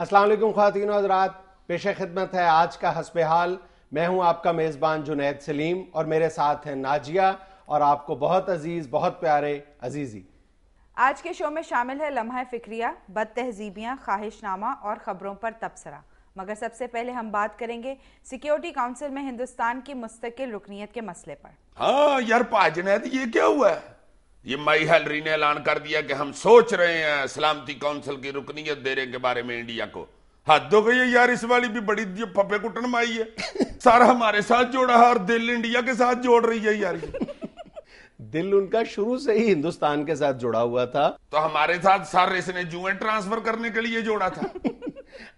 अस्सलाम वालेकुम ख्वातीन और हज़रात, पेश खिदमत है आज का हस्बे हाल। मैं हूं आपका मेज़बान जुनैद सलीम और मेरे साथ हैं नाजिया और आपको बहुत अजीज, बहुत प्यारे अजीजी। आज के शो में शामिल है लम्हा फिक्रिया, बद तहजीबियाँ, ख्वाहिशनामा और ख़बरों पर तबसरा। मगर सबसे पहले हम बात करेंगे सिक्योरिटी काउंसिल में हिंदुस्तान की मुस्तकिल रुकनीत के मसले पर। हाँ यार पाजनैद, ये क्या हुआ है? ये मई हेलरी ने ऐलान कर दिया कि हम सोच रहे हैं सलामती काउंसिल की रुकनीत देने के बारे में इंडिया को। हद हो गई है यार, इस वाली भी बड़ी फपे कुटन माई है। सारा हमारे साथ जोड़ा है और दिल इंडिया के साथ जोड़ रही है यार। दिल उनका शुरू से ही हिंदुस्तान के साथ जुड़ा हुआ था, तो हमारे साथ सर इसने जुए ट्रांसफर करने के लिए जोड़ा था।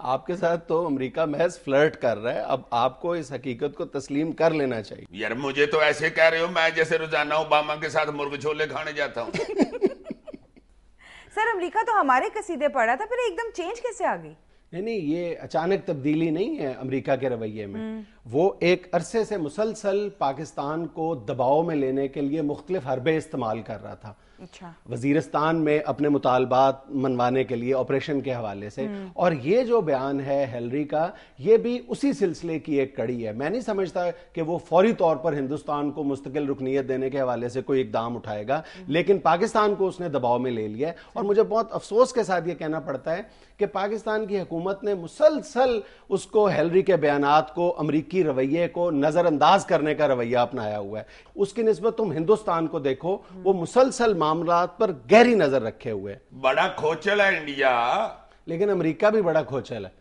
आपके साथ तो अमेरिका महज फ्लर्ट कर रहा है। अब आपको इस हकीकत को तस्लीम कर लेना चाहिए। यार मुझे तो ऐसे कह रहे हो मैं जैसे रोजाना ओबामा के साथ मुर्ग छोले खाने जाता हूँ। सर, अमेरिका तो हमारे कसीदे पढ़ा था, फिर एकदम चेंज कैसे आ गई? नहीं, ये अचानक तब्दीली नहीं है अमेरिका के रवैये में। वो एक अरसे से मुसलसल पाकिस्तान को दबाव में लेने के लिए मुख्तलिफ हरबे इस्तेमाल कर रहा था। अच्छा। वजीरिस्तान में अपने मुतालबात मनवाने के लिए ऑपरेशन के हवाले से, और ये जो बयान है हेलरी का, ये भी उसी सिलसिले की एक कड़ी है। मैं नहीं समझता कि वो फौरी तौर पर हिंदुस्तान को मुस्तकिल रुकनीत देने के हवाले से कोई इकदाम उठाएगा, लेकिन पाकिस्तान को उसने दबाव में ले लिया है। और मुझे बहुत अफसोस के साथ ये कहना पड़ता है कि पाकिस्तान की हुकूमत ने मुसलसल उसको, हेलरी के बयानात को, अमरीकी रवैये को नजरअंदाज करने का रवैया अपनाया हुआ है। उसकी निस्बत तुम हिंदुस्तान को देखो, वो मुसलसल मामलात पर गहरी नजर रखे हुए। बड़ा खोचल है इंडिया, लेकिन अमेरिका भी बड़ा खोचल है।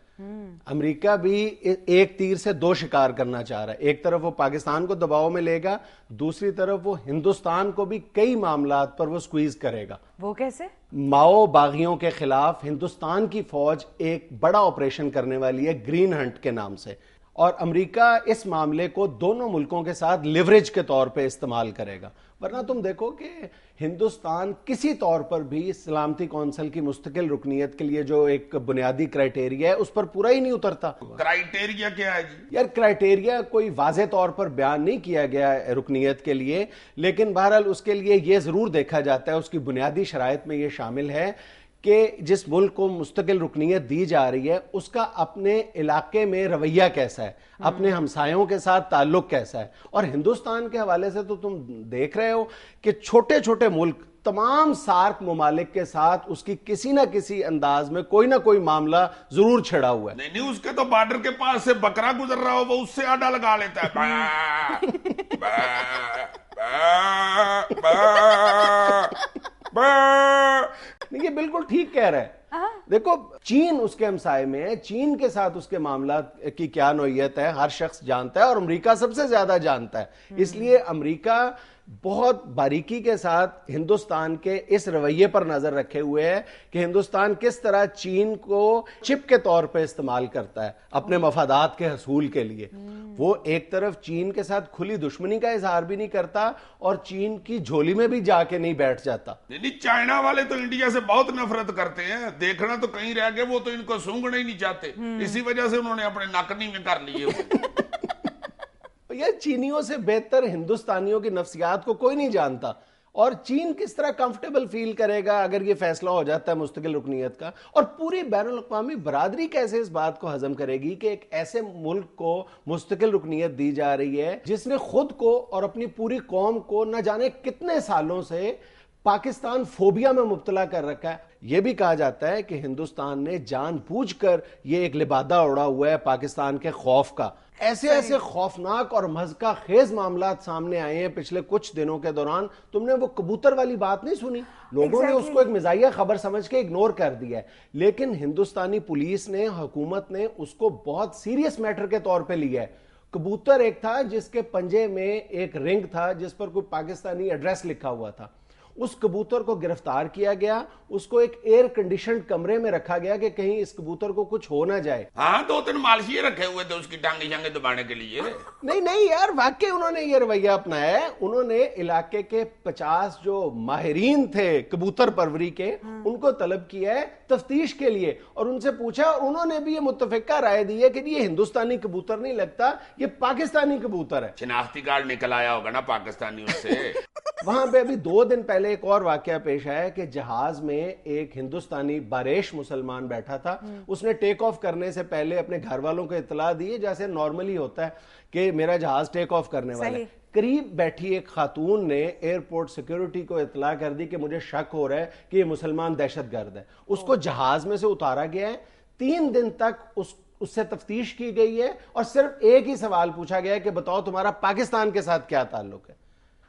अमेरिका भी एक तीर से दो शिकार करना चाह रहा है। एक तरफ वो पाकिस्तान को दबाव में लेगा, दूसरी तरफ वो हिंदुस्तान को भी कई मामलात पर वो स्क्वीज करेगा। वो कैसे? माओ बागियों के खिलाफ हिंदुस्तान की फौज एक बड़ा ऑपरेशन करने वाली है ग्रीन हंट के नाम से, और अमेरिका इस मामले को दोनों मुल्कों के साथ लिवरेज के तौर पे इस्तेमाल करेगा। वरना तुम देखो कि हिंदुस्तान किसी तौर पर भी सलामती कौंसिल की मुस्तकिल रुकनीत के लिए जो एक बुनियादी क्राइटेरिया है उस पर पूरा ही नहीं उतरता। क्राइटेरिया क्या है जी? यार, क्राइटेरिया कोई वाज़े तौर पर बयान नहीं किया गया है रुकनीत के लिए, लेकिन बहरहाल उसके लिए यह जरूर देखा जाता है, उसकी बुनियादी शराइत में यह शामिल है कि जिस मुल्क को मुस्तकिल रुकनीत दी जा रही है उसका अपने इलाके में रवैया कैसा है, अपने हमसायों के साथ ताल्लुक कैसा है। और हिंदुस्तान के हवाले से तो तुम देख रहे हो कि छोटे छोटे मुल्क तमाम सार्क ममालिक के साथ उसकी किसी ना किसी अंदाज में कोई ना कोई मामला जरूर छिड़ा हुआ है। नहीं, उसके तो बॉर्डर के पास से बकरा गुजर रहा हो वो उससे आडा लगा लेता है। ये बिल्कुल ठीक कह रहा है। देखो, चीन उसके हमसाये में है, चीन के साथ उसके मामला की क्या नौयत है हर शख्स जानता है, और अमेरिका सबसे ज्यादा जानता है। इसलिए अमेरिका बहुत बारीकी के साथ हिंदुस्तान के इस रवैये पर नजर रखे हुए है कि हिंदुस्तान किस तरह चीन को चिप के तौर पर इस्तेमाल करता है अपने मफादात के हसूल के लिए। वो एक तरफ चीन के साथ खुली दुश्मनी का इजहार भी नहीं करता और चीन की झोली में भी जाके नहीं बैठ जाता। नहीं, चाइना वाले तो इंडिया से बहुत नफरत करते हैं, देखना तो कहीं रह गए, वो तो इनको सूंघना ही नहीं चाहते। इसी वजह से उन्होंने अपने नकनी में कर लिए। यार, चीनियों से बेहतर हिंदुस्तानियों की नफ्सियात को कोई नहीं जानता, और चीन किस तरह कंफर्टेबल फील करेगा अगर ये फैसला हो जाता है मुस्तकिल रुकनीत का, और पूरी बैनुल-अक़वामी बरादरी कैसे इस बात को हजम करेगी कि एक ऐसे मुल्क को मुस्तकिल रुकनीत दी जा रही है जिसने खुद को और अपनी पूरी कौम को न जाने कितने सालों से पाकिस्तान फोबिया में मुब्तला कर रखा है। यह भी कहा जाता है कि हिंदुस्तान ने जानबूझकर यह एक लिबादा उड़ा हुआ है पाकिस्तान के खौफ का। ऐसे ऐसे खौफनाक और मज़का खेज मामलात सामने आए हैं पिछले कुछ दिनों के दौरान। तुमने वो कबूतर वाली बात नहीं सुनी? लोगों ने उसको एक मिजाइया खबर समझ के इग्नोर कर दिया है, लेकिन हिंदुस्तानी पुलिस ने, हुकूमत ने उसको बहुत सीरियस मैटर के तौर पे लिया है। कबूतर एक था जिसके पंजे में एक रिंग था जिस पर कोई पाकिस्तानी एड्रेस लिखा हुआ था। उस कबूतर को गिरफ्तार किया गया, उसको एक एयर कंडीशनड कमरे में रखा गया कि कहीं इस कबूतर को कुछ हो ना जाए। हाँ, 2-3 मालशिए रखे हुए थे उसकी टांगे शांगे दबाने के लिए। नहीं यार, वाकई उन्होंने ये रवैया अपनाया है। उन्होंने इलाके के 50 जो माहिरीन थे कबूतर परवरी के, उनको तलब किया है तफ्तीश के लिए और उनसे पूछा, और उन्होंने भी ये मुत्तफिका राय दी है कि ये हिंदुस्तानी कबूतर नहीं लगता, ये पाकिस्तानी कबूतर है। शिनाख्ती कार्ड निकल आया होगा ना पाकिस्तानी उससे। वहां पे अभी 2 दिन पहले एक और वाकया पेश आया कि जहाज में एक हिंदुस्तानी बारेश मुसलमान बैठा था। उसने टेक ऑफ करने से पहले अपने घर वालों को इतला दी, जैसे नॉर्मली होता है कि मेरा जहाज टेक ऑफ करने वाला है। करीब बैठी एक खातून ने एयरपोर्ट सिक्योरिटी को इतला कर दी कि मुझे शक हो रहा है कि ये मुसलमान दहशतगर्द है। उसको जहाज में से उतारा गया है। 3 दिन तक उससे तफ्तीश की गई है और सिर्फ एक ही सवाल पूछा गया है कि बताओ तुम्हारा पाकिस्तान के साथ क्या ताल्लुक है।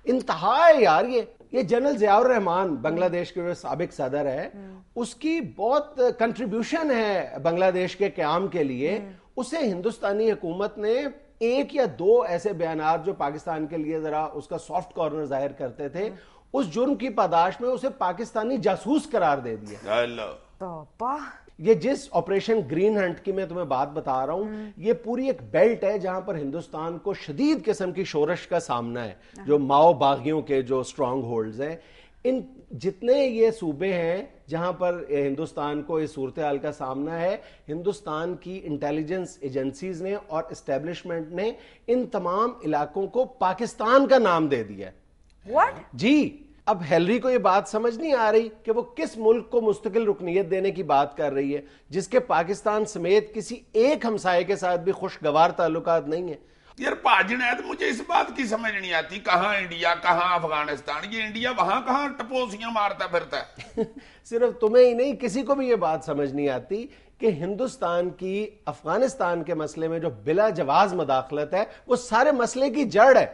इंतहा है यार। ये जनरल ज़ियाउर रहमान बांग्लादेश के जो साबिक सदर है, उसकी बहुत कंट्रीब्यूशन है बांग्लादेश के क़याम के लिए। उसे हिंदुस्तानी हुकूमत ने 1 या 2 ऐसे बयानात जो पाकिस्तान के लिए जरा उसका सॉफ्ट कॉर्नर जाहिर करते थे, उस जुर्म की पादाश में उसे पाकिस्तानी जासूस करार दे दिया। ये जिस ऑपरेशन ग्रीन हंट की मैं तुम्हें बात बता रहा हूं, ये पूरी एक बेल्ट है जहां पर हिंदुस्तान को शदीद किस्म की शोरश का सामना है, जो माओ बागियों के जो स्ट्रॉन्ग होल्ड्स हैं। इन जितने ये सूबे हैं जहां पर हिंदुस्तान को इस सूरत हाल का सामना है, हिंदुस्तान की इंटेलिजेंस एजेंसीज ने और एस्टेब्लिशमेंट ने इन तमाम इलाकों को पाकिस्तान का नाम दे दिया। What? जी, अब हेलरी को यह बात समझ नहीं आ रही कि वो किस मुल्क को मुस्तकिल रुकनियत देने की बात कर रही है, जिसके पाकिस्तान समेत किसी एक हमसाये के साथ भी खुशगवार ताल्लुकात नहीं है। यार पाजनैद, मुझे इस बात की समझ नहीं आती, कहां इंडिया कहां अफगानिस्तान। ये इंडिया वहां कहां टपोसियां मारता फिरता है। सिर्फ तुम्हें ही नहीं, किसी को भी ये बात समझ नहीं आती कि हिंदुस्तान की अफगानिस्तान के मसले में जो बिला जवाज मदाखलत है, वो सारे मसले की जड़ है।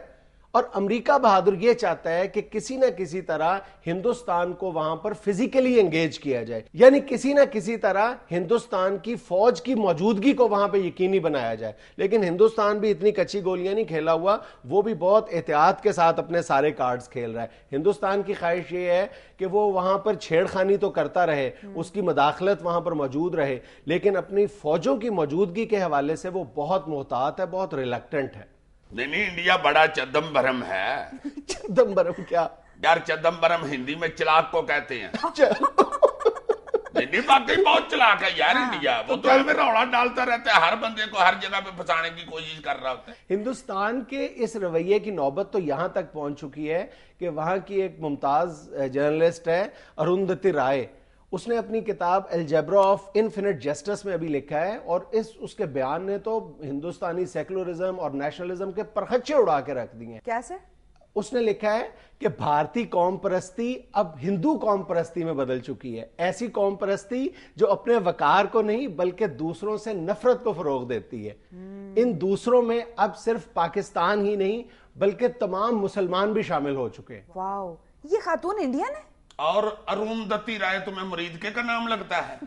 और अमेरिका बहादुर ये चाहता है कि किसी ना किसी तरह हिंदुस्तान को वहां पर फिजिकली एंगेज किया जाए, यानी किसी ना किसी तरह हिंदुस्तान की फौज की मौजूदगी को वहां पर यकीनी बनाया जाए। लेकिन हिंदुस्तान भी इतनी कच्ची गोलियां नहीं खेला हुआ, वो भी बहुत एहतियात के साथ अपने सारे कार्ड्स खेल रहा है। हिंदुस्तान की ख्वाहिश ये है कि वो वहां पर छेड़खानी तो करता रहे, उसकी मदाखलत वहां पर मौजूद रहे, लेकिन अपनी फौजों की मौजूदगी के हवाले से वो बहुत मोहतात है, बहुत रिलक्टेंट है। नहीं, इंडिया बड़ा चदम्बरम है। चदम्बरम क्या यार? चदम्बरम हिंदी में चलाक को कहते हैं। नहीं, वाकई बहुत चलाक है यार इंडिया। वो तो हमें रौला डालता रहता है, हर बंदे को हर जगह पे फंसाने की कोशिश कर रहा होता है। हिंदुस्तान के इस रवैये की नौबत तो यहां तक पहुंच चुकी है कि वहां की एक मुमताज जर्नलिस्ट है अरुंधति राय, उसने अपनी किताब अलजेब्रा ऑफ इनफिनिट जस्टिस में अभी लिखा है, और उसके बयान ने तो हिंदुस्तानी सेकुलरिज्म और नेशनलिज्म के परखच्चे उड़ा के रख दिए। कैसे? उसने लिखा है कि भारतीय कौम परस्ती अब हिंदू कौम परस्ती में बदल चुकी है। ऐसी कौम परस्ती जो अपने वकार को नहीं बल्कि दूसरों से नफरत को फरोग देती है। इन दूसरों में अब सिर्फ पाकिस्तान ही नहीं बल्कि तमाम मुसलमान भी शामिल हो चुके हैं। वाओ, ये खातून इंडियन है? और अरुंधति राय तुम्हें मुरीद के का नाम लगता है?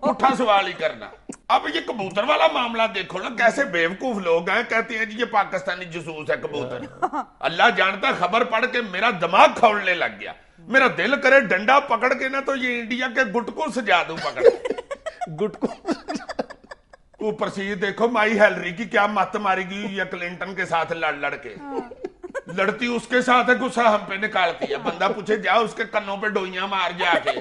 उठा सवाल ही करना। अब ये कबूतर वाला मामला देखो ना, कैसे बेवकूफ लोग हैं, कहते हैं जी ये पाकिस्तानी जसूस है कबूतर। अल्लाह जानता, खबर पढ़ के मेरा दिमाग खौलने लग गया। मेरा दिल करे डंडा पकड़ के ना तो ये इंडिया के गुटको सजा दूं पकड़। गुटको ऊपर से ये देखो माई हेलरी की क्या मत मारी गई है क्लिंटन के साथ लड़ लड़ के। लड़ती उसके साथ है, गुस्सा हम पे निकालती है। बंदा पूछे जाओ उसके कन्नों पे डोइयां मार जाके।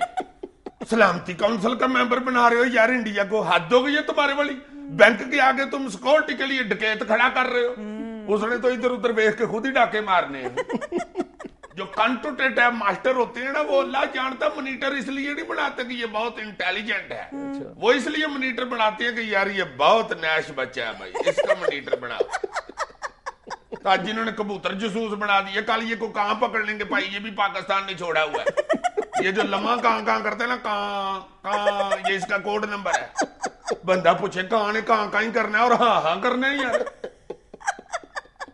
सलामती काउंसिल का मेंबर बना रहे हो यार इंडिया को, हद हो गई है तुम्हारे वाली। बैंक के आगे तुम सिक्योरिटी के लिए डकैत खड़ा कर रहे हो, उसने तो इधर उधर देख के खुद ही डाके मारने हैं। जो कंटोटेट है मास्टर होते हैं ना, वो अल्लाह जानता मॉनिटर इसलिए नहीं बनाते कि ये बहुत इंटेलिजेंट है, वो इसलिए मॉनिटर बनाते हैं कि यार ये बहुत नैश बच्चा है भाई, इसका मॉनिटर बनाओ। आज जिन्होंने कबूतर जसूस बना दिए, कल ये को कहां पकड़ लेंगे भाई, ये भी पाकिस्तान ने छोड़ा हुआ है। ये जो लम्हा कहां करते हैं ना, कहां ये इसका कोड नंबर है। बंदा पूछे कहां ने कहां ही करना है, और हाँ करना है यार।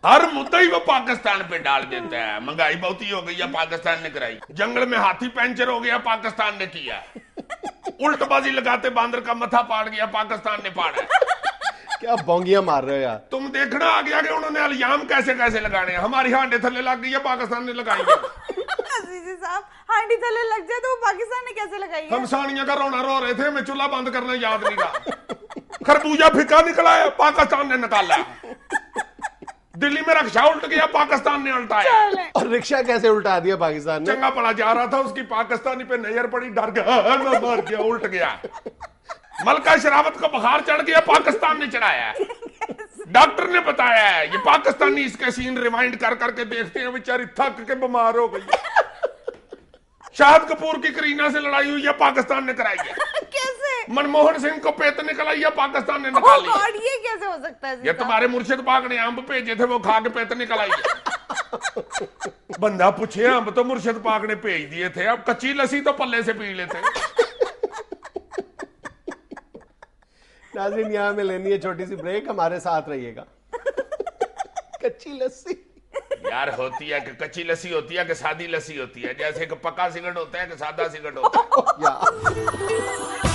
हर मुद्दा ही वो पाकिस्तान पे डाल देता है। महंगाई बहुत ही हो गई है, पाकिस्तान ने कराई। जंगल में हाथी पंचर हो गया, पाकिस्तान ने किया। उल्टबाजी लगाते बांदर का मथा पाड़ गया, पाकिस्तान ने पाड़ा। क्या बोंगियां मार रहे हो यार? तुम देखना आ गया कि उन्होंने इल्जाम कैसे कैसे लगाने हैं। हमारी हांडे थल्ले लग गई है, पाकिस्तान ने लगाई है। अजीज साहब, हांडी थल्ले लग जाए तो वो पाकिस्तान ने कैसे लगाई है? हम सानिया का रोना रो रहे थे, हमें चूल्हा बंद करना याद नहीं रहा। खरबूजा फिका निकला है, पाकिस्तान ने निकाला। दिल्ली में रिक्शा उल्ट गया, पाकिस्तान ने उल्टाया। और रिक्शा कैसे उल्टा दिया पाकिस्तान ने? चंगा पड़ा जा रहा था, उसकी पाकिस्तानी पे नजर पड़ी, डर गया, मैं मर गया, उल्ट गया। मलका शरावत को बुखार चढ़ गया, पाकिस्तान ने चढ़ाया। डॉक्टर ने बताया है, ये पाकिस्तानी इसके सीन रिवाइंड कर करके देखते हैं, बेचारी थक के बीमार हो गई। शाहिद कपूर की करीना से लड़ाई हुई है, पाकिस्तान ने कराई है। कैसे? मनमोहन सिंह को पेट निकल आई है, पाकिस्तान ने निकाली है। ये कैसे हो सकता है? ये तुम्हारे मुर्शिद पाक ने अंब भेजे थे, वो खा के पेट निकल आई है। बंदा पूछे, अंब तो मुर्शिद पाक ने भेज दिए थे, अब कच्ची लस्सी तो पल्ले से पी लेते। नाज़रीन, यहाँ में लेनी है छोटी सी ब्रेक, हमारे साथ रहिएगा। कच्ची लस्सी यार होती है कि कच्ची लस्सी होती है कि सादी लस्सी होती है, जैसे कि पक्का सिगरेट होता है कि सादा सिगरेट होता है।